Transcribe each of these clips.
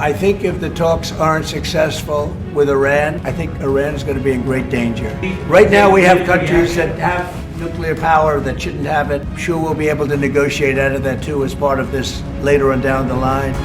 I think if the talks aren't successful with Iran, I think Iran is going to be in great danger. Right now we have countries that have nuclear power that shouldn't have it. I'm sure we'll be able to negotiate out of that too as part of this later on down the line.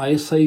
ISI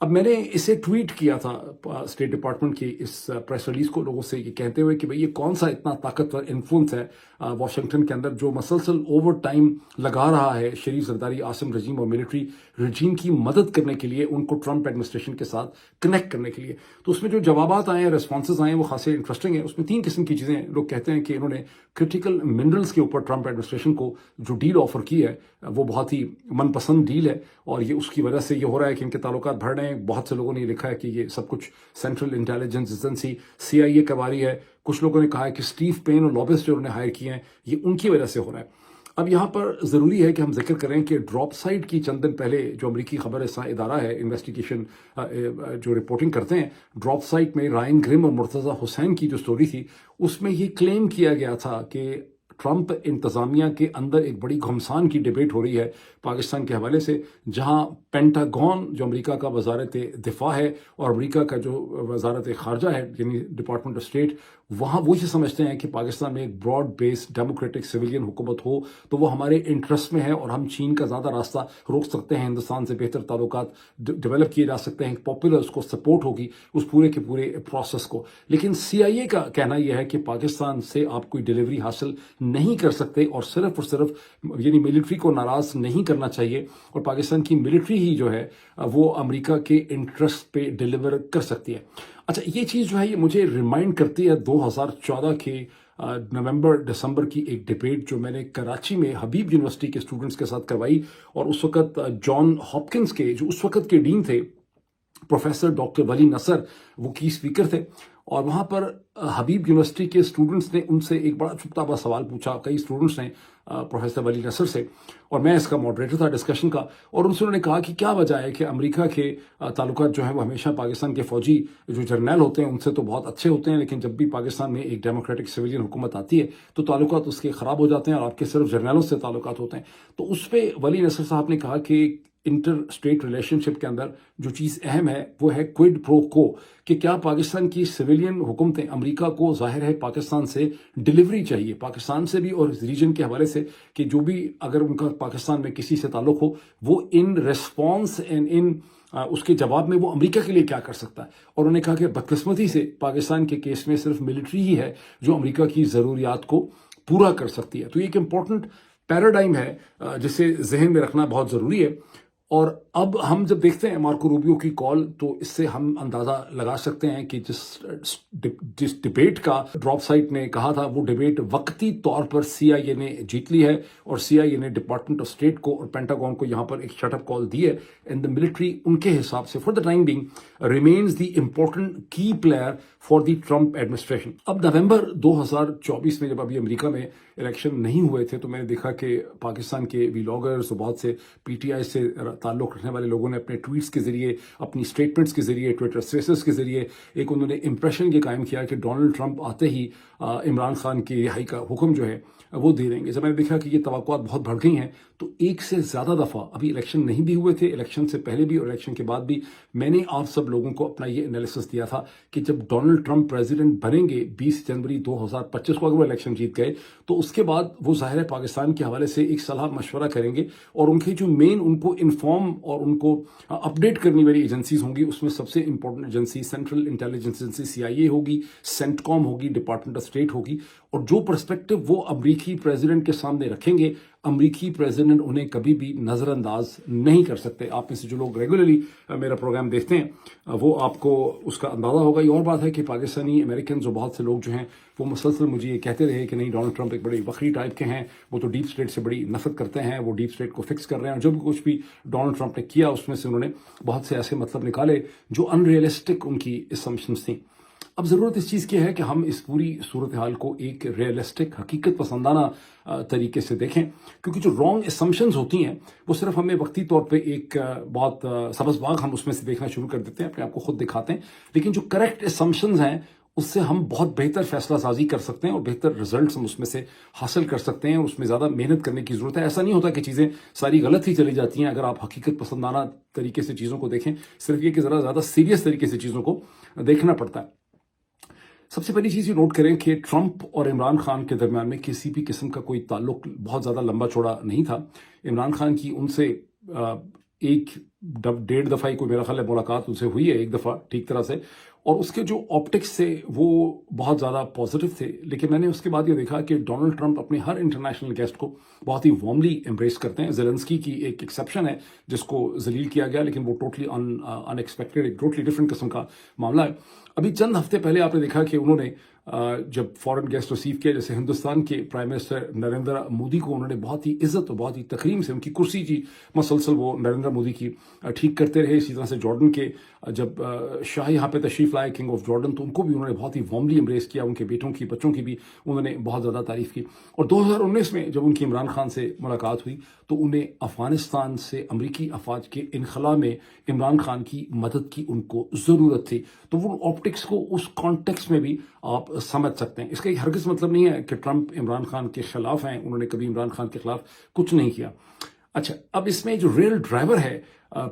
اب میں نے اسے tweet کیا تھا state department کی اس press release کو لوگوں سے یہ کہتے ہوئے کہ بھئی یہ کون سا اتنا طاقتور انفلوئنس ہے واشنگٹن کے اندر جو مسلسل اوور ٹائم لگا رہا ہے شریف زرداری عاصم رجیم اور ملٹری رجیم کی مدد کرنے کے لیے، ان کو ٹرمپ ایڈمنسٹریشن کے ساتھ کنیکٹ کرنے کے لیے. تو اس میں جو جوابات آئے ہیں، ریسپانسز آئے ہیں، وہ خاصے انٹرسٹنگ ہیں. اس میں 3 قسم کی چیزیں لوگ کہتے ہیں کہ انہوں نے کرٹیکل منرلز کے اوپر ٹرمپ ایڈمنسٹریشن کو جو ڈیل آفر کی ہے وہ بہت ہی من پسند ڈیل ہے، اور یہ اس کی وجہ سے یہ ہو رہا ہے کہ ان کے تعلقات بڑھ رہے ہیں. بہت سے لوگوں نے یہ لکھا ہے کہ یہ سب کچھ سینٹرل انٹیلیجنس ایجنسی CIA کا باری ہے. کچھ لوگوں نے کہا ہے کہ اسٹیو پین اور لابسٹ جو انہوں نے ہائر کیے ہیں یہ ان کی وجہ سے ہو رہا ہے. اب یہاں پر ضروری ہے کہ ہم ذکر کریں کہ ڈراپ سائٹ کی چند دن پہلے جو امریکی خبر رساں ادارہ ہے انویسٹیگیشن جو رپورٹنگ کرتے ہیں، ڈراپ سائٹ میں رائن گرم اور مرتضی حسین کی جو سٹوری تھی اس میں یہ کلیم کیا گیا تھا کہ ٹرمپ انتظامیہ کے اندر ایک بڑی گھمسان کی ڈیبیٹ ہو رہی ہے پاکستان کے حوالے سے، جہاں پینٹاگون جو امریکہ کا وزارت دفاع ہے اور امریکہ کا جو وزارت خارجہ ہے یعنی ڈپارٹمنٹ آف اسٹیٹ، وہاں وہ یہ سمجھتے ہیں کہ پاکستان میں ایک براڈ بیس ڈیموکریٹک سویلین حکومت ہو تو وہ ہمارے انٹرسٹ میں ہے اور ہم چین کا زیادہ راستہ روک سکتے ہیں، ہندوستان سے بہتر تعلقات ڈیولپ کیے جا سکتے ہیں، پاپولر اس کو سپورٹ ہوگی اس پورے کے پورے پروسیس کو. لیکن CIA کا کہنا یہ ہے کہ پاکستان سے آپ کوئی ڈیلیوری حاصل نہیں کر سکتے، اور صرف یعنی ملٹری کو ناراض نہیں کرنا چاہیے، اور پاکستان کی ملٹری ہی جو ہے وہ امریکہ کے انٹرسٹ پہ ڈیلیور کر سکتی ہے. اچھا، یہ چیز جو ہے یہ مجھے ریمائنڈ کرتی ہے 2014 کے نومبر دسمبر کی ایک ڈیبیٹ جو میں نے کراچی میں حبیب یونیورسٹی کے اسٹوڈنٹس کے ساتھ کروائی، اور اس وقت جان ہاپکنس کے جو اس وقت کے ڈین تھے پروفیسر ڈاکٹر ولی نصر وہ کی اسپیکر تھے، اور وہاں پر حبیب یونیورسٹی کے اسٹوڈنٹس نے ان سے ایک بڑا چھپتا ہوا سوال پوچھا، کئی اسٹوڈنٹس نے پروفیسر ولی نصر سے، اور میں اس کا ماڈریٹر تھا ڈسکشن کا، اور ان سے انہوں نے کہا کہ کیا وجہ ہے کہ امریکہ کے تعلقات جو ہیں وہ ہمیشہ پاکستان کے فوجی جو جرنیل ہوتے ہیں ان سے تو بہت اچھے ہوتے ہیں، لیکن جب بھی پاکستان میں ایک ڈیموکریٹک سویلین حکومت آتی ہے تو تعلقات اس کے خراب ہو جاتے ہیں، اور آپ کے صرف جرنیلوں سے تعلقات ہوتے ہیں. تو اس پہ ولی نصر صاحب نے کہا کہ انٹر اسٹیٹ ریلیشن شپ کے اندر جو چیز اہم ہے وہ ہے کوئڈ پرو کو، کہ کیا پاکستان کی سویلین حکومتیں امریکہ کو ظاہر ہے پاکستان سے ڈیلیوری چاہیے، پاکستان سے بھی اور اس ریجن کے حوالے سے، کہ جو بھی اگر ان کا پاکستان میں کسی سے تعلق ہو وہ ان ریسپانس اس کے جواب میں وہ امریکہ کے لیے کیا کر سکتا ہے. اور انہوں نے کہا کہ بدقسمتی سے پاکستان کے کیس میں صرف ملٹری ہی ہے جو امریکہ کی ضروریات کو پورا کر سکتی ہے. تو یہ ایک امپورٹنٹ پیراڈائم ہے جسے ذہن میں رکھنا بہت ضروری ہے. اور اب ہم جب دیکھتے ہیں مارکو روبیو کی کال تو اس سے ہم اندازہ لگا سکتے ہیں کہ جس ڈیبیٹ کا ڈراپ سائٹ نے کہا تھا وہ ڈیبیٹ وقتی طور پر CIA نے جیت لی ہے، اور CIA نے ڈپارٹمنٹ آف اسٹیٹ کو اور پینٹاگون کو یہاں پر ایک شٹ اپ کال دی ہے، اینڈ دا ملٹری ان کے حساب سے for the time being remains the important key player for the Trump administration. اب نومبر 2024 میں جب ابھی امریکہ میں الیکشن نہیں ہوئے تھے تو میں نے دیکھا کہ پاکستان کے ویلاگرز اور بہت سے PTI سے تعلق رکھنے والے لوگوں نے اپنے ٹویٹس کے ذریعے، اپنی اسٹیٹمنٹس کے ذریعے، ٹویٹر اسپیسز کے ذریعے ایک انہوں نے امپریشن یہ قائم کیا کہ ڈونلڈ ٹرمپ آتے ہی عمران خان کی رہائی کا حکم جو ہے وہ دے دیں گے. جب میں نے دیکھا کہ یہ توقعات بہت بڑھ گئی ہیں تو ایک سے زیادہ دفعہ ابھی الیکشن نہیں بھی ہوئے تھے، الیکشن سے پہلے بھی اور الیکشن کے بعد بھی میں نے آپ سب لوگوں کو اپنا یہ انالیسس دیا تھا کہ جب ڈونلڈ ٹرمپ پریزیڈنٹ بنیں گے 20 جنوری 2025 کو، اگر وہ الیکشن جیت گئے تو اس کے بعد وہ ظاہر ہے پاکستان کے حوالے سے ایک صلاح مشورہ کریں گے، اور ان کی جو مین ان کو انفارم اور ان کو اپڈیٹ کرنے والی ایجنسیز ہوں گی اس میں سب سے important agency central intelligence agency CIA ہوگی، سینٹکام ہوگی، ڈپارٹمنٹ آف اسٹیٹ ہوگی. اور جو پرسپیکٹو وہ امریکی پریزیڈنٹ کے سامنے رکھیں گے امریکی پریزیڈنٹ انہیں کبھی بھی نظر انداز نہیں کر سکتے. آپ میں سے جو لوگ ریگولرلی میرا پروگرام دیکھتے ہیں وہ آپ کو اس کا اندازہ ہوگا. یہ اور بات ہے کہ پاکستانی امریکنز اور بہت سے لوگ جو ہیں وہ مسلسل مجھے یہ کہتے رہے کہ نہیں ڈونلڈ ٹرمپ ایک بڑی وقری ٹائپ کے ہیں، وہ تو ڈیپ اسٹیٹ سے بڑی نفرت کرتے ہیں، وہ ڈیپ اسٹیٹ کو فکس کر رہے ہیں، اور جو بھی کچھ بھی ڈونلڈ ٹرمپ نے کیا اس میں سے انہوں نے بہت سے ایسے مطلب نکالے جو ان ریئلسٹک ان کی اسمپشنز تھیں. اب ضرورت اس چیز کی ہے کہ ہم اس پوری صورتحال کو ایک ریئلسٹک حقیقت پسندانہ طریقے سے دیکھیں، کیونکہ جو رانگ اسمپشنز ہوتی ہیں وہ صرف ہمیں وقتی طور پہ ایک بہت سبز باغ ہم اس میں سے دیکھنا شروع کر دیتے ہیں، اپنے آپ کو خود دکھاتے ہیں، لیکن جو کریکٹ اسمپشنز ہیں اس سے ہم بہت بہتر فیصلہ سازی کر سکتے ہیں اور بہتر رزلٹس ہم اس میں سے حاصل کر سکتے ہیں، اور اس میں زیادہ محنت کرنے کی ضرورت ہے. ایسا نہیں ہوتا کہ چیزیں ساری غلط ہی چلی جاتی ہیں اگر آپ حقیقت پسندانہ طریقے سے چیزوں کو دیکھیں، صرف یہ کہ ذرا زیادہ سیریس طریقے سے چیزوں کو دیکھنا پڑتا ہے. سب سے پہلی چیز یہ نوٹ کریں کہ ٹرمپ اور عمران خان کے درمیان میں کسی بھی قسم کا کوئی تعلق بہت زیادہ لمبا چوڑا نہیں تھا. عمران خان کی ان سے ایک ڈیڑھ دفعہ ہی کوئی میرا خیال ہے ملاقات ان سے ہوئی ہے ایک دفعہ ٹھیک طرح سے، اور اس کے جو آپٹکس تھے وہ بہت زیادہ پازیٹیو تھے. لیکن میں نے اس کے بعد یہ دیکھا کہ ڈونلڈ ٹرمپ اپنے ہر انٹرنیشنل گیسٹ کو بہت ہی وارملی امبریس کرتے ہیں. زیلنسکی کی ایک ایکسیپشن ہے جس کو ذلیل کیا گیا، لیکن وہ ٹوٹلی ان ایکسپیکٹڈ ایک ٹوٹلی ڈفرینٹ قسم کا معاملہ ہے. ابھی چند ہفتے پہلے آپ نے دیکھا کہ انہوں نے جب فارن گیسٹ ریسیو کیا، جیسے ہندوستان کے پرائم منسٹر نریندر مودی کو انہوں نے بہت ہی عزت اور بہت ہی تکریم سے ان کی کرسی جی مسلسل وہ نریندر مودی کی ٹھیک کرتے رہے. اسی طرح سے جارڈن کے جب شاہ یہاں پہ تشریف لائے کنگ آف جارڈن، تو ان کو بھی انہوں نے بہت ہی وارملی امبریس کیا. ان کے بیٹوں کی بچوں کی بھی انہوں نے بہت زیادہ تعریف کی. اور 2019 میں جب ان کی عمران خان سے ملاقات ہوئی تو انہیں افغانستان سے امریکی افواج کے انخلاء میں عمران خان کی مدد کی ان کو ضرورت تھی. تو وہ آپٹکس کو اس کانٹیکس میں بھی آپ سمجھ سکتے ہیں. اس کا ایک ہرگز مطلب نہیں ہے کہ ٹرمپ عمران خان کے خلاف ہیں، انہوں نے کبھی عمران خان کے خلاف کچھ نہیں کیا. اچھا، اب اس میں جو ریئل ڈرائیور ہے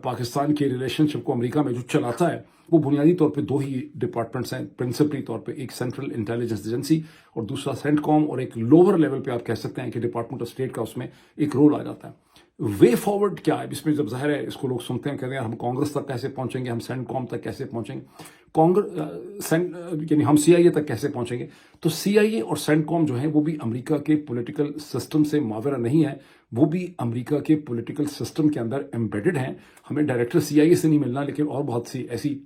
پاکستان کے ریلیشن شپ کو امریکہ میں جو چلاتا ہے، وہ بنیادی طور پہ دو ہی ڈپارٹمنٹس ہیں پرنسپلی طور پہ. ایک سینٹرل انٹیلیجنس ایجنسی اور دوسرا سینٹ کام، اور ایک لوور لیول پہ آپ کہہ سکتے ہیں کہ ڈپارٹمنٹ آف اسٹیٹ کا اس میں ایک رول آ جاتا ہے. وے فارورڈ کیا ہے اس میں؟ جب ظاہر ہے اس کو لوگ سنتے ہیں، کہتے ہیں ہم کانگریس تک کیسے پہنچیں گے، ہم سینٹ کام تک کیسے پہنچیں گے، یعنی ہم سی آئی اے تک کیسے پہنچیں گے. تو سی آئی اے اور سینٹ کام جو ہیں وہ بھی امریکہ کے پولیٹیکل سسٹم سے ماورا نہیں ہے، وہ بھی امریکہ کے پولیٹیکل سسٹم کے اندر ایمبیڈڈ ہیں. ہمیں ڈائریکٹر سی آئی اے سے نہیں ملنا، لیکن اور بہت سی ایسی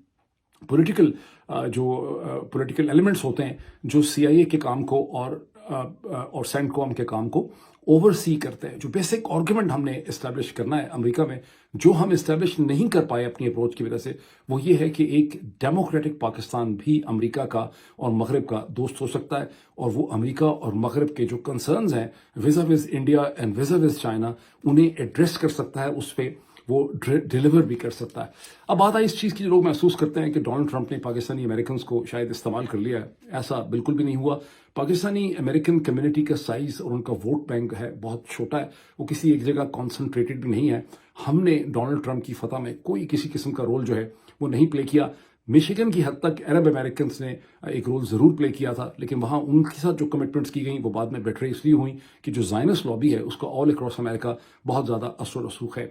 پولیٹیکل پولیٹیکل ایلیمنٹس ہوتے ہیں جو سی آئی اے کے کام کو اور سینٹ کام کے کام کو اوور سی کرتے ہیں. جو بیسک آرگومنٹ ہم نے اسٹیبلش کرنا ہے امریکہ میں، جو ہم اسٹیبلش نہیں کر پائے اپنی اپروچ کی وجہ سے، وہ یہ ہے کہ ایک ڈیموکریٹک پاکستان بھی امریکہ کا اور مغرب کا دوست ہو سکتا ہے، اور وہ امریکہ اور مغرب کے جو کنسرنز ہیں visa was India and visa was China, انہیں ایڈریس کر سکتا ہے، اس پہ وہ ڈیلیور بھی کر سکتا ہے. اب بات آئی اس چیز کی، جو لوگ محسوس کرتے ہیں کہ ڈونلڈ ٹرمپ نے پاکستانی امریکنز کو شاید استعمال کر لیا ہے. ایسا بالکل بھی نہیں ہوا. پاکستانی امریکن کمیونٹی کا سائز اور ان کا ووٹ بینک ہے بہت چھوٹا ہے، وہ کسی ایک جگہ کانسنٹریٹڈ بھی نہیں ہے. ہم نے ڈونلڈ ٹرمپ کی فتح میں کوئی کسی قسم کا رول جو ہے وہ نہیں پلے کیا. میشیگن کی حد تک عرب امریکنز نے ایک رول ضرور پلے کیا تھا، لیکن وہاں ان کے ساتھ جو کمٹمنٹس کی گئیں وہ بعد میں بیٹرے اس لیے ہوئیں کہ جو زائنس لابی ہے اس کا آل اکراس امریکہ بہت زیادہ اثر و رسوخ ہے.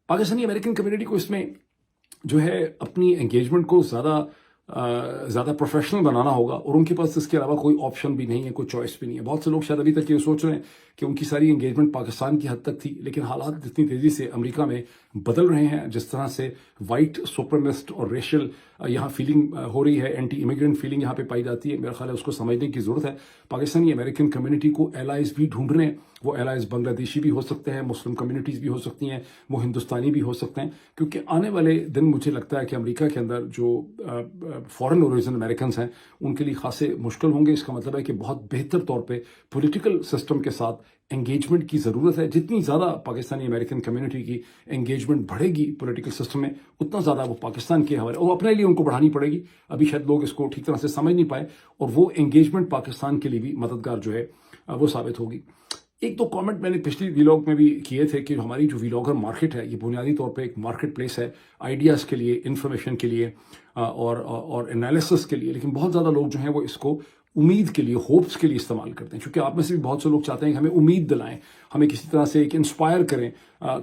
پاکستانی امریکن کمیونٹی کو اس میں جو ہے اپنی انگیجمنٹ کو زیادہ پروفیشنل بنانا ہوگا، اور ان کے پاس اس کے علاوہ کوئی آپشن بھی نہیں ہے، کوئی چوائس بھی نہیں ہے. بہت سے لوگ شاید ابھی تک یہ سوچ رہے ہیں کہ ان کی ساری انگیجمنٹ پاکستان کی حد تک تھی، لیکن حالات جتنی تیزی سے امریکہ میں بدل رہے ہیں، جس طرح سے وائٹ سپریمسٹ اور ریشل یہاں فیلنگ ہو رہی ہے، اینٹی امیگرینٹ فیلنگ یہاں پہ پائی جاتی ہے، میرا خیال ہے اس کو سمجھنے کی ضرورت ہے. پاکستانی امریکن کمیونٹی کو ایلائز بھی ڈھونڈنے، وہ ایلائز بنگلہ دیشی بھی ہو سکتے ہیں، مسلم کمیونٹیز بھی ہو سکتی ہیں، وہ ہندوستانی بھی ہو سکتے ہیں، کیونکہ آنے والے دن مجھے لگتا ہے کہ امریکہ کے اندر جو فارن اوریجن امریکنز ہیں ان کے لیے خاصے مشکل ہوں گے. اس کا مطلب ہے کہ بہت بہتر طور پہ پولیٹیکل سسٹم کے ساتھ انگیجمنٹ کی ضرورت ہے. جتنی زیادہ پاکستانی امریکن کمیونٹی کی انگیجمنٹ بڑھے گی پولیٹیکل سسٹم میں، اتنا زیادہ وہ پاکستان کے حوالے، اور اپنے لیے ان کو بڑھانی پڑے گی. ابھی شاید لوگ اس کو ٹھیک طرح سے سمجھ نہیں پائے، اور وہ انگیجمنٹ پاکستان کے لیے بھی مددگار جو ہے وہ ثابت ہوگی. ایک دو کامنٹ میں نے پچھلی ویلاگ میں بھی کیے تھے کہ ہماری جو ویلاگر مارکیٹ ہے یہ بنیادی طور پہ ایک مارکیٹ پلیس ہے آئیڈیاز کے لیے، انفارمیشن کے لیے اور انالیسس کے لیے، لیکن بہت زیادہ لوگ جو ہیں وہ اس کو امید کے لیے، ہوپس کے لیے استعمال کرتے ہیں. چونکہ آپ میں سے بھی بہت سے لوگ چاہتے ہیں کہ ہمیں امید دلائیں، ہمیں کسی طرح سے ایک انسپائر کریں.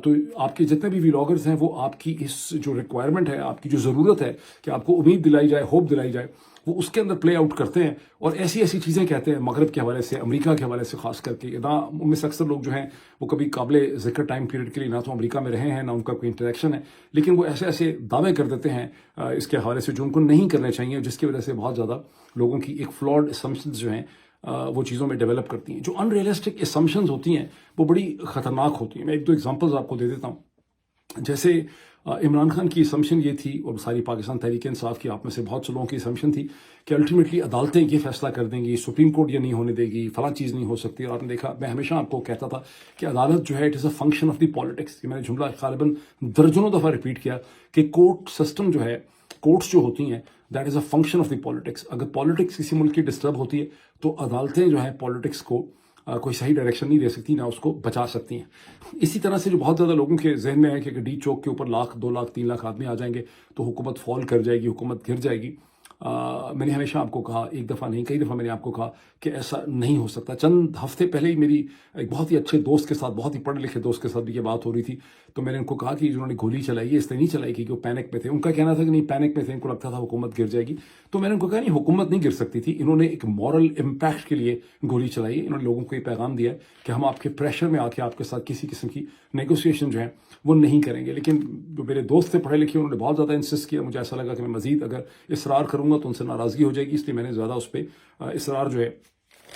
تو آپ کے جتنے بھی ویلاگرز ہیں وہ آپ کی اس جو ریکوائرمنٹ ہے، آپ کی جو ضرورت ہے کہ آپ کو امید دلائی جائے، ہوپ دلائی جائے، وہ اس کے اندر پلے آؤٹ کرتے ہیں، اور ایسی ایسی چیزیں کہتے ہیں مغرب کے حوالے سے، امریکہ کے حوالے سے خاص کر کے. نہ ان میں سے اکثر لوگ جو ہیں وہ کبھی قابل ذکر ٹائم پیریڈ کے لیے نہ تو امریکہ میں رہے ہیں، نہ ان کا کوئی انٹریکشن ہے، لیکن وہ ایسے ایسے دعوے کر دیتے ہیں اس کے حوالے سے جو ان کو نہیں کرنے چاہیے، جس کی وجہ سے بہت زیادہ لوگوں کی ایک فلاڈ اسمپشنز جو ہیں وہ چیزوں میں ڈیولپ کرتی ہیں. جو ان ریئلسٹک اسمپشنز ہوتی ہیں وہ بڑی خطرناک ہوتی ہیں. میں ایک دو ایگزامپلز آپ کو دے دیتا ہوں. جیسے عمران خان کی اسمپشن یہ تھی، اور ساری پاکستان تحریک انصاف کی آپ میں سے بہت سے لوگوں کی اسمپشن تھی کہ الٹیمیٹلی عدالتیں یہ فیصلہ کر دیں گی، سپریم کورٹ یہ نہیں ہونے دے گی، فلاں چیز نہیں ہو سکتی. اور آپ نے دیکھا، میں ہمیشہ آپ کو کہتا تھا کہ عدالت جو ہے it is a function of the politics. یہ میں نے جملہ غالباً درجنوں دفعہ ریپیٹ کیا کہ کورٹ سسٹم جو ہے، کورٹس جو ہوتی ہیں، that is a function of the politics. اگر پالیٹکس کسی ملک کی ڈسٹرب ہوتی ہے تو عدالتیں جو ہیں پالیٹکس کو کوئی صحیح ڈائریکشن نہیں دے سکتی، نہ اس کو بچا سکتی ہیں. اسی طرح سے جو بہت زیادہ لوگوں کے ذہن میں ہے کہ اگر ڈی چوک کے اوپر 1,00,000 2,00,000 3,00,000 آدمی آ جائیں گے تو حکومت فال کر جائے گی، حکومت گر جائے گی. میں نے ہمیشہ آپ کو کہا، ایک دفعہ نہیں کئی دفعہ میں نے آپ کو کہا کہ ایسا نہیں ہو سکتا. چند ہفتے پہلے ہی میری ایک بہت ہی اچھے دوست کے ساتھ، بہت ہی پڑھے لکھے دوست کے ساتھ بھی یہ بات ہو رہی تھی. تو میں نے ان کو کہا کہ جنہوں نے گولی چلائی ہے اس نے نہیں چلائی کہ وہ پینک میں تھے. ان کا کہنا تھا کہ نہیں پینک میں تھے، ان کو لگتا تھا حکومت گر جائے گی. تو میں نے ان کو کہا نہیں، حکومت نہیں گر سکتی تھی، انہوں نے ایک مورل امپیکٹ کے لیے گولی چلائی ہے. انہوں نے لوگوں کو یہ پیغام دیا ہے کہ ہم آپ کے پریشر میں آ کے آپ کے ساتھ کسی قسم کی نیگوسیشن جو ہے وہ نہیں کریں گے. لیکن جو میرے دوست تھے پڑھے لکھے، انہوں نے بہت زیادہ انسسٹ کیا. مجھے ایسا لگا کہ میں مزید اگر اصرار کروں گا تو ان سے ناراضگی ہو جائے گی، اس لیے میں نے زیادہ اس پہ اصرار جو ہے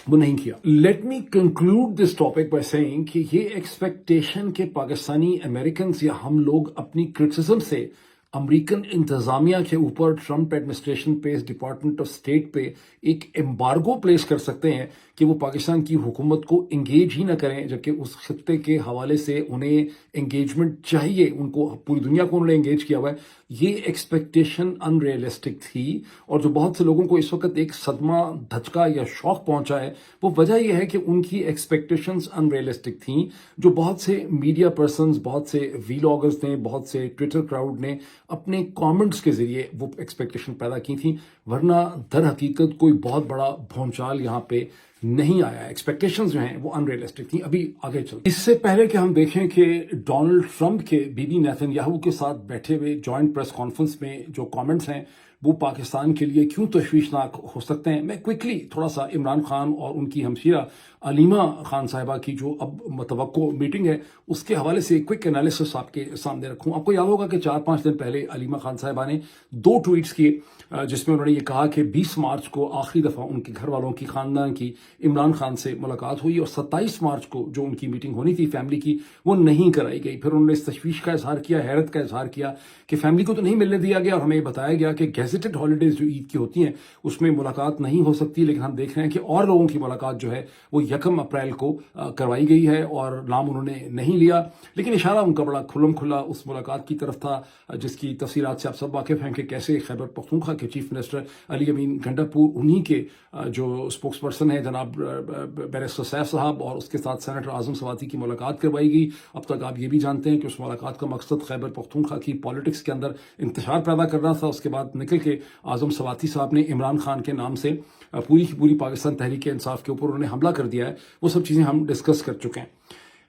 وہ نہیں کیا. Let me conclude this topic by seeing کہ یہ ایکسپیکٹیشن کہ پاکستانی امریکنز یا ہم لوگ اپنی کرٹیسزم سے امریکن انتظامیہ کے اوپر ٹرمپ ایڈمنسٹریشن پہ، ڈپارٹمنٹ آف اسٹیٹ پہ ایک ایمبارگو پلیس کر سکتے ہیں کہ وہ پاکستان کی حکومت کو انگیج ہی نہ کریں، جبکہ اس خطے کے حوالے سے انہیں انگیجمنٹ چاہیے، ان کو پوری دنیا کو انہوں نے انگیج کیا ہوا ہے. یہ ایکسپیکٹیشن ان ریئلسٹک تھی، اور جو بہت سے لوگوں کو اس وقت ایک صدمہ، دھچکا یا شوق پہنچا ہے، وہ وجہ یہ ہے کہ ان کی ایکسپیکٹیشنز ان ریئلسٹک تھیں. جو بہت سے میڈیا پرسنز، بہت سے ویلاگرز نے، بہت سے ٹویٹر کراؤڈ نے اپنے کامنٹس کے ذریعے وہ ایکسپیکٹیشن پیدا کی تھی، ورنہ در حقیقت کوئی بہت بڑا بھونچال یہاں پہ نہیں آیا. ایکسپیکٹیشنز جو ہیں وہ ان ریئلسٹک تھیں. ابھی آگے چلتے اس سے پہلے کہ ہم دیکھیں کہ ڈونلڈ ٹرمپ کے بی بی نیتن یاہو کے ساتھ بیٹھے ہوئے جوائنٹ پریس کانفرنس میں جو کامنٹس ہیں وہ پاکستان کے لیے کیوں تشویشناک ہو سکتے ہیں، میں کوئکلی تھوڑا سا عمران خان اور ان کی ہمشیرہ علیمہ خان صاحبہ کی جو اب متوقع میٹنگ ہے اس کے حوالے سے کوئک انالیسس آپ کے سامنے رکھوں. آپ کو یاد ہوگا کہ 4-5 دن پہلے علیمہ خان صاحبہ نے 2 ٹویٹس کیے جس میں انہوں نے یہ کہا کہ 20 مارچ کو آخری دفعہ ان کے گھر والوں کی، خاندان کی عمران خان سے ملاقات ہوئی، اور 27 مارچ کو جو ان کی میٹنگ ہونی تھی فیملی کی وہ نہیں کرائی گئی. پھر انہوں نے اس تشویش کا اظہار کیا، حیرت کا اظہار کیا کہ فیملی کو تو نہیں ملنے دیا گیا، اور ہمیں یہ بتایا گیا کہ گیزیٹڈ ہالیڈیز جو عید کی ہوتی ہیں اس میں ملاقات نہیں ہو سکتی. لیکن ہم دیکھ رہے ہیں کہ اور لوگوں کی ملاقات جو ہے وہ 1 اپریل کو کروائی گئی ہے، اور نام انہوں نے نہیں لیا. لیکن اشارہ ان کا بڑا کھلم کھلا اس ملاقات کی طرف تھا جس کی تفصیلات سے آپ سب واقف ہیں کہ کیسے خیبر پختونخوا کے چیف منسٹر علی امین گنڈاپور، انہی کے جو اسپوکس پرسن ہیں جناب بیرسٹر سیف صاحب، اور اس کے ساتھ سینیٹر اعظم سواتی کی ملاقات کروائی گئی. اب تک آپ یہ بھی جانتے ہیں کہ اس ملاقات کا مقصد خیبر پختونخوا کی پالیٹکس کے اندر انتشار پیدا کرنا تھا. اس کے بعد نکل کے اعظم سواتی صاحب نے عمران خان کے نام سے پوری کی پوری پاکستان تحریک انصاف کے اوپر انہوں نے حملہ کر دیا ہے. وہ سب چیزیں ہم ڈسکس کر چکے ہیں.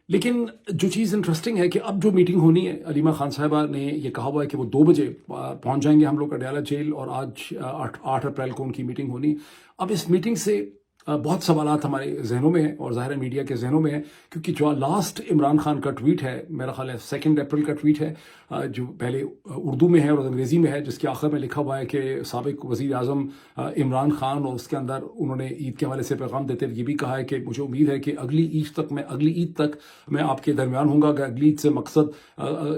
لیکن جو چیز انٹرسٹنگ ہے کہ اب جو میٹنگ ہونی ہے، علیمہ خان صاحبہ نے یہ کہا ہوا ہے کہ وہ 2 بجے پہنچ جائیں گے ہم لوگ اڈیالہ جیل، اور آج 8 اپریل کو ان کی میٹنگ ہونی. اب اس میٹنگ سے بہت سوالات ہمارے ذہنوں میں ہیں، اور ظاہر میڈیا کے ذہنوں میں ہیں، کیونکہ جو لاسٹ عمران خان کا ٹویٹ ہے، میرا خیال ہے 2 اپریل کا ٹویٹ ہے، جو پہلے اردو میں ہے اور انگریزی میں ہے، جس کے آخر میں لکھا ہوا ہے کہ سابق وزیر اعظم عمران خان، اور اس کے اندر انہوں نے عید کے حوالے سے پیغام دیتے ہوئے یہ بھی کہا ہے کہ مجھے امید ہے کہ اگلی عید تک میں آپ کے درمیان ہوں گا. کہ اگلی عید سے مقصد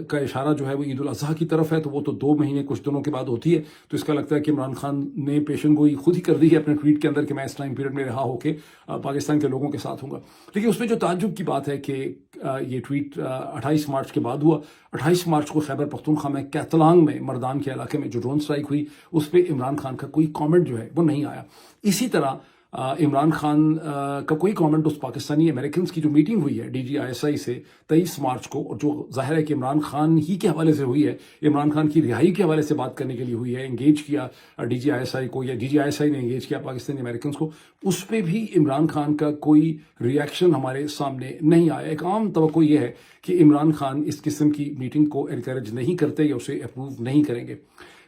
کا اشارہ جو ہے وہ عید الاضحیٰ کی طرف ہے، تو وہ تو 2 مہینے کچھ دنوں کے بعد ہوتی ہے. تو اس کا لگتا ہے کہ عمران خان نے پیشن گوئی خود ہی کر دی ہے اپنے ٹویٹ کے اندر کہ میں اس ٹائم پیریڈ میں رہا ہو کے پاکستان کے لوگوں کے ساتھ ہوں گا. لیکن اس میں جو تعجب کی بات ہے کہ یہ ٹویٹ 28 مارچ کے بعد ہوا. 28 مارچ کو خیبر پختونخوا میں کیتلانگ میں مردان کے علاقے میں جو ڈرون سٹرائک ہوئی اس پہ عمران خان کا کوئی کامنٹ جو ہے وہ نہیں آیا. اسی طرح عمران خان کا کوئی کامنٹ اس پاکستانی امریکنز کی جو میٹنگ ہوئی ہے DGISI سے 23 مارچ کو، اور جو ظاہر ہے کہ عمران خان ہی کے حوالے سے ہوئی ہے، عمران خان کی رہائی کے حوالے سے بات کرنے کے لیے ہوئی ہے، انگیج کیا DGISI کو، یا DGISI نے انگیج کیا پاکستانی امریکنز کو، اس پہ بھی عمران خان کا کوئی ریئیکشن ہمارے سامنے نہیں آیا. ایک عام توقع یہ ہے کہ عمران خان اس قسم کی میٹنگ کو انکریج نہیں کرتے یا اسے اپروو نہیں کریں گے.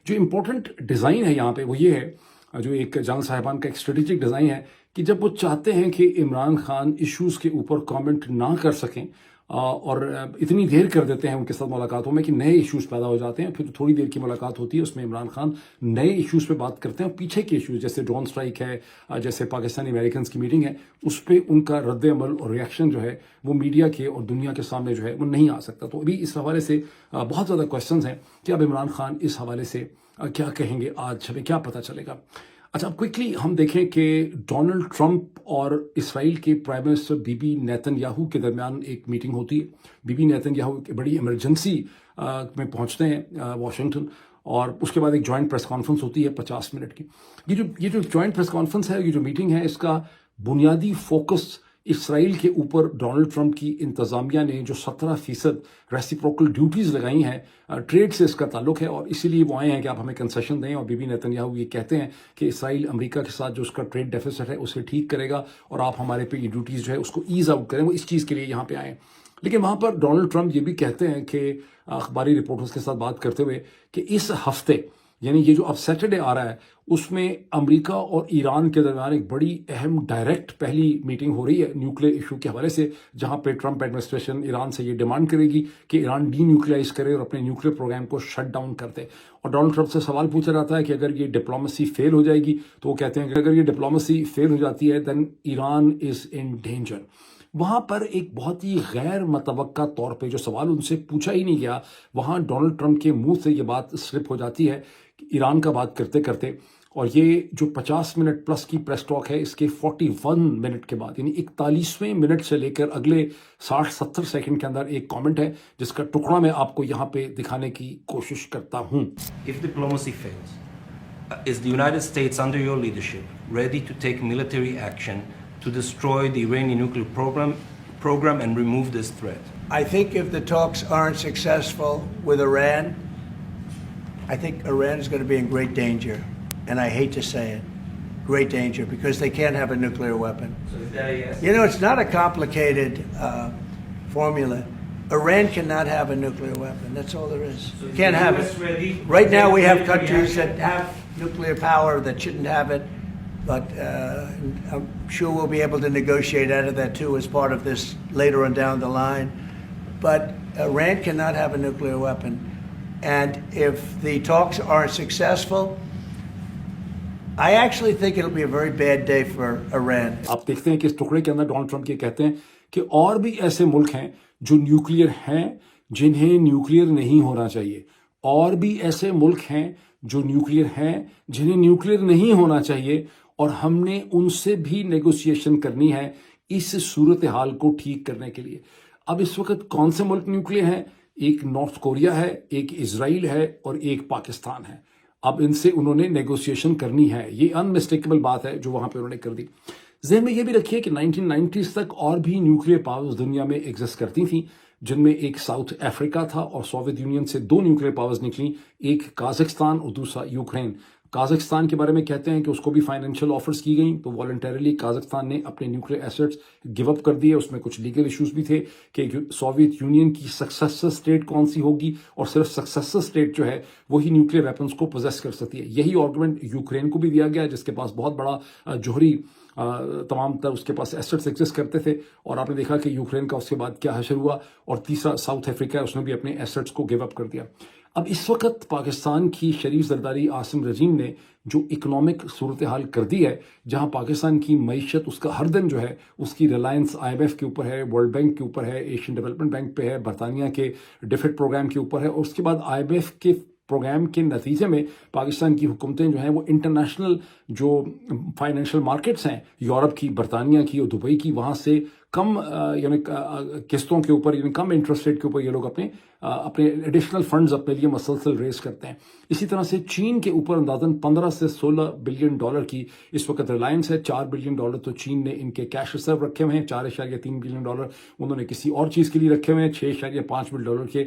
جو امپورٹنٹ ڈیزائن ہے یہاں پہ وہ یہ ہے، جو ایک جنرل صاحبان کا ایک اسٹریٹجک ڈیزائن ہے، کہ جب وہ چاہتے ہیں کہ عمران خان ایشوز کے اوپر کامنٹ نہ کر سکیں، اور اتنی دیر کر دیتے ہیں ان کے ساتھ ملاقاتوں میں کہ نئے ایشوز پیدا ہو جاتے ہیں. پھر تھوڑی دیر کی ملاقات ہوتی ہے، اس میں عمران خان نئے ایشوز پہ بات کرتے ہیں، پیچھے کے ایشوز جیسے ڈرون سٹرائک ہے، جیسے پاکستانی امریکنز کی میٹنگ ہے، اس پہ ان کا رد عمل اور ریئیکشن جو ہے وہ میڈیا کے اور دنیا کے سامنے جو ہے وہ نہیں آ سکتا. تو ابھی اس حوالے سے بہت زیادہ کوشچنز ہیں کہ اب عمران خان اس حوالے سے کیا کہیں گے، آج ہمیں کیا پتہ چلے گا. اچھا، اب کوئکلی ہم دیکھیں کہ ڈونلڈ ٹرمپ اور اسرائیل کے prime minister Bibi Netanyahu کے درمیان ایک میٹنگ ہوتی ہے. بی بی نیتن یاہو ایک بڑی ایمرجنسی میں پہنچتے ہیں واشنگٹن، اور اس کے بعد ایک جوائنٹ پریس کانفرنس ہوتی ہے 50 منٹ کی. یہ جو جوائنٹ پریس کانفرنس ہے، یہ جو میٹنگ ہے، اس کا بنیادی فوکس اسرائیل کے اوپر ڈونلڈ ٹرمپ کی انتظامیہ نے جو 17% ریسیپروکل ڈیوٹیز لگائی ہیں، ٹریڈ سے اس کا تعلق ہے، اور اسی لیے وہ آئے ہیں کہ آپ ہمیں کنسیشن دیں، اور بی بی نیتنیاہو یہ کہتے ہیں کہ اسرائیل امریکہ کے ساتھ جو اس کا ٹریڈ ڈیفیسٹ ہے اسے ٹھیک کرے گا، اور آپ ہمارے پہ یہ ڈیوٹیز جو ہے اس کو ایز آؤٹ کریں، وہ اس چیز کے لیے یہاں پہ آئے ہیں۔ لیکن وہاں پر ڈونلڈ ٹرمپ یہ بھی کہتے ہیں کہ اخباری رپورٹرز کے ساتھ بات کرتے ہوئے کہ اس ہفتے، یعنی یہ جو اب سیٹرڈے آ رہا ہے، اس میں امریکہ اور ایران کے درمیان ایک بڑی اہم ڈائریکٹ پہلی میٹنگ ہو رہی ہے نیوکلیئر ایشو کے حوالے سے، جہاں پہ ٹرمپ ایڈمنسٹریشن ایران سے یہ ڈیمانڈ کرے گی کہ ایران ڈی نیوکلیائز کرے اور اپنے نیوکلیئر پروگرام کو شٹ ڈاؤن کر دے۔ اور ڈونلڈ ٹرمپ سے سوال پوچھا جاتا ہے کہ اگر یہ ڈپلومیسی فیل ہو جائے گی، تو وہ کہتے ہیں کہ اگر یہ ڈپلومیسی فیل ہو جاتی ہے دین ایران از ان ڈینجر۔ وہاں پر ایک بہت ہی غیر متوقع طور پہ جو سوال ان سے پوچھا ہی نہیں گیا، وہاں ڈونلڈ ٹرمپ کے منہ سے یہ بات سلپ ہو جاتی ہے کہ ایران کا بات کرتے کرتے، اور یہ جو 50 منٹ پلس کی پریس ٹاک ہے، اس کے 41 منٹ کے بعد، یعنی 41ویں منٹ سے لے کر اگلے 60-70 سیکنڈ کے اندر ایک کامنٹ ہے جس کا ٹکڑا میں آپ کو یہاں پہ دکھانے کی کوشش کرتا ہوں۔ If diplomacy fails, is the United States under your leadership ready to take military action to destroy the Iranian nuclear program and remove this threat? I think if the talks aren't successful with Iran, I think Iran is going to be in great danger. And I hate to say it, great danger, because they can't have a nuclear weapon. So is that a yes? You know, it's not a complicated formula. Iran cannot have a nuclear weapon. That's all there is. So is Can't the have US it. ready? Right now we have Military countries action? that have nuclear power that shouldn't have it. But I'm sure we'll be able to negotiate out of that too as part of this later on down the line. But Iran cannot have a nuclear weapon. And if the talks aren't successful, I actually think it'll be a very bad day for Iran. آپ دیکھتے ہیں کہ اس ٹکڑے کے اندر Donald Trump یہ کہتے ہیں کہ اور بھی ایسے ملک ہیں جو نیوکلیئر ہیں جنہیں نیوکلیئر نہیں ہونا چاہیے، اور بھی ایسے ملک ہیں جو نیوکلیئر ہیں جنہیں نیوکلیئر نہیں ہونا چاہیے، اور ہم نے ان سے بھی نیگوسیشن کرنی ہے اس صورتحال کو ٹھیک کرنے کے لیے۔ اب اس وقت کون سے ملک نیوکلیئر ہیں؟ ایک نارتھ کوریا ہے، ایک اسرائیل ہے، اور ایک پاکستان ہے۔ اب ان سے انہوں نے نیگوسیشن کرنی ہے، یہ انمسٹیکیبل بات ہے جو وہاں پہ انہوں نے کر دی۔ ذہن میں یہ بھی رکھیے کہ 1990s تک اور بھی نیوکلیئر پاورز دنیا میں ایگزسٹ کرتی تھیں، جن میں ایک ساؤتھ افریقہ تھا، اور سوویت یونین سے 2 نیوکلیئر پاورز نکلیں، ایک قازقستان اور دوسرا یوکرین۔ قازقستان کے بارے میں کہتے ہیں کہ اس کو بھی فائنینشیل آفرز کی گئیں، تو والنٹریلی قازقستان نے اپنے نیوکلیئر ایسٹس گیو اپ کر دیے۔ اس میں کچھ لیگل ایشوز بھی تھے کہ سوویت یونین کی سکسیسر اسٹیٹ کون سی ہوگی، اور صرف سکسیسر اسٹیٹ جو ہے وہی نیوکلیئر ویپنز کو پوزیس کر سکتی ہے۔ یہی آرگومنٹ یوکرین کو بھی دیا گیا، جس کے پاس بہت بڑا جوہری تمام تر اس کے پاس ایسٹس ایگزسٹ کرتے تھے، اور آپ نے دیکھا کہ یوکرین کا اس کے بعد کیا حشر ہوا۔ اور تیسرا ساؤتھ افریقہ ہے، اس نے بھی اپنے ایسٹس کو گیو اپ کر دیا۔ اب اس وقت پاکستان کی شریف زرداری عاصم رجیم نے جو اکنامک صورتحال کر دی ہے، جہاں پاکستان کی معیشت، اس کا ہر دن جو ہے اس کی ریلائنس IMF کے اوپر ہے، ورلڈ بینک کے اوپر ہے، ایشین ڈیولپمنٹ بینک پہ ہے، برطانیہ کے ڈیفٹ پروگرام کے اوپر ہے، اور اس کے بعد IMF کے پروگرام کے نتیجے میں پاکستان کی حکومتیں جو ہیں وہ انٹرنیشنل جو فائنینشیل مارکیٹس ہیں، یورپ کی، برطانیہ کی اور دبئی کی، وہاں سے کم یعنی قسطوں کے اوپر، یعنی کم انٹرسٹ ریٹ کے اوپر یہ لوگ اپنے ایڈیشنل فنڈز اپنے لیے مسلسل ریز کرتے ہیں۔ اسی طرح سے چین کے اوپر اندازاً 15 سے 16 بلین ڈالر کی اس وقت ریلائنس ہے۔ 4 بلین ڈالر تو چین نے ان کے کیش ریزرو رکھے ہوئے ہیں، 4.3 بلین ڈالر انہوں نے کسی اور چیز کے لیے رکھے ہوئے ہیں، 6.5 بلین ڈالر کے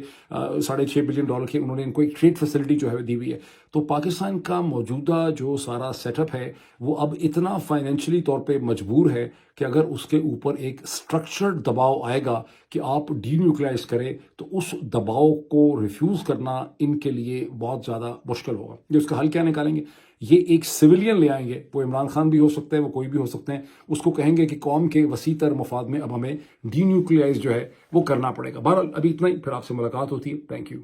6.5 بلین ڈالر کے انہوں نے ان کو ایک ٹریڈ فیسلٹی جو ہے دی ہوئی ہے۔ تو پاکستان کا موجودہ جو سارا سیٹ اپ ہے وہ اب اتنا فائنینشلی طور پہ مجبور ہے کہ اگر اس کے اوپر ایک اسٹرکچرڈ دباؤ آئے گا کہ آپ ڈی نیوکلائز کریں، تو اس دباؤ کو ریفیوز کرنا ان کے لیے بہت زیادہ مشکل ہوگا۔ یہ اس کا حل کیا نکالیں گے؟ یہ ایک سویلین لے آئیں گے، وہ عمران خان بھی ہو سکتا ہے، وہ کوئی بھی ہو سکتے ہیں، اس کو کہیں گے کہ قوم کے وسیع تر مفاد میں اب ہمیں ڈی نیوکلائز جو ہے وہ کرنا پڑے گا۔ بہرحال ابھی اتنا ہی، پھر آپ سے ملاقات ہوتی ہے۔ Thank you.